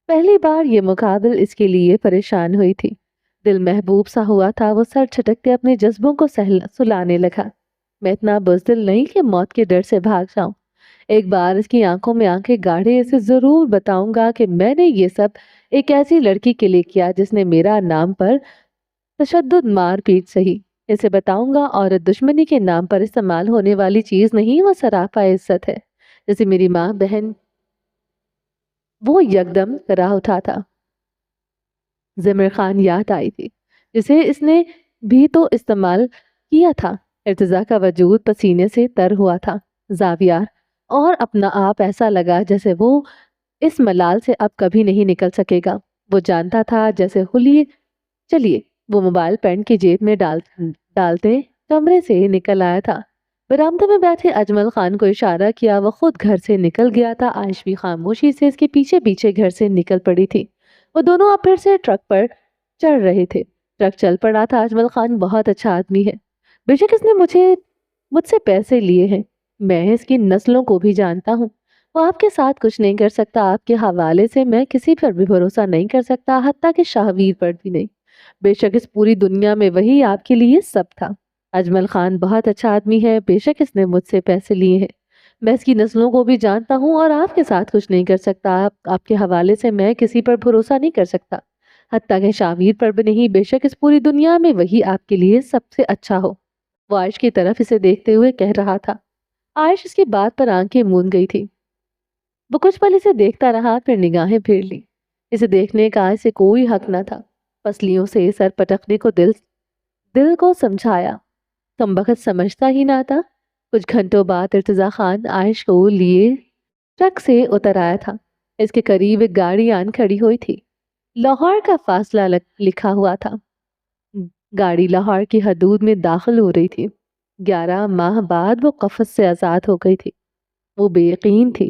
پہلی بار یہ مقابل اس کے لیے پریشان ہوئی تھی۔ دل محبوب سا ہوا تھا۔ وہ سر چھٹکتے اپنے جذبوں کو سلانے لگا۔ میں اتنا بزدل نہیں کہ موت کے ڈر سے بھاگ جاؤں۔ ایک بار اس کی آنکھوں میں آنکھیں گاڑے اسے ضرور بتاؤں گا کہ میں نے یہ سب ایک ایسی لڑکی کے لیے کیا جس نے میرا نام پر تشدد مار پیٹ سہی۔ اسے بتاؤں گا عورت دشمنی کے نام پر استعمال ہونے والی چیز نہیں، وہ سراپا عزت ہے، جیسے میری ماں بہن۔ وہ یکدم راہ اٹھا تھا۔ زمر خان یاد آئی تھی، جسے اس نے بھی تو استعمال کیا تھا۔ ارتضیٰ کا وجود پسینے سے تر ہوا تھا۔ زاویار اور اپنا آپ ایسا لگا جیسے وہ اس ملال سے اب کبھی نہیں نکل سکے گا۔ وہ جانتا تھا جیسے چلیے۔ وہ موبائل پینٹ کی جیب میں ڈالتے کمرے سے نکل آیا تھا۔ برآمدے میں بیٹھے اجمل خان کو اشارہ کیا۔ وہ خود گھر سے نکل گیا تھا۔ عائش بھی خاموشی سے اس کے پیچھے پیچھے گھر سے نکل پڑی تھی۔ وہ دونوں اب پھر سے ٹرک پر چڑھ رہے تھے۔ ٹرک چل پڑا تھا۔ اجمل خان بہت اچھا آدمی ہے، بے شک اس نے مجھ سے پیسے لیے ہیں۔ میں اس کی نسلوں کو بھی جانتا ہوں۔ وہ آپ کے ساتھ کچھ نہیں کر سکتا۔ آپ کے حوالے سے میں کسی پر بھی بھروسہ نہیں کر سکتا، حتیٰ کہ شاہویر پر بھی نہیں۔ بے شک اس پوری دنیا میں وہی آپ کے لیے سب تھا۔ اجمل خان بہت اچھا آدمی ہے، بے شک اس نے مجھ سے پیسے لیے ہیں۔ میں اس کی نسلوں کو بھی جانتا ہوں اور آپ کے ساتھ کچھ نہیں کر سکتا۔ آپ کے حوالے سے میں کسی پر بھروسہ نہیں کر سکتا، حتیٰ کہ شاہویر پر بھی نہیں۔ بے شک اس پوری دنیا میں وہی آپ کے لیے سب سے اچھا ہو۔ وہ عائش کی طرف اسے دیکھتے ہوئے کہہ رہا تھا۔ عائش اس کی بات پر آنکھیں موند گئی تھی۔ وہ کچھ پل اسے دیکھتا رہا، پھر نگاہیں پھیر لی۔ اسے دیکھنے کا اسے کوئی حق نہ تھا۔ پسلیوں سے سر پٹکنے کو دل کو سمجھایا، کمبخت سمجھتا ہی نہ تھا۔ کچھ گھنٹوں بعد ارتضیٰ خان عائش کو لیے ٹرک سے اتر آیا تھا۔ اس کے قریب ایک گاڑی آن کھڑی ہوئی تھی۔ لاہور کا فاصلہ لکھا ہوا تھا۔ گاڑی لاہور کی حدود میں داخل ہو رہی تھی۔ 11 ماہ بعد وہ قفس سے آزاد ہو گئی تھی۔ وہ بے یقین تھی۔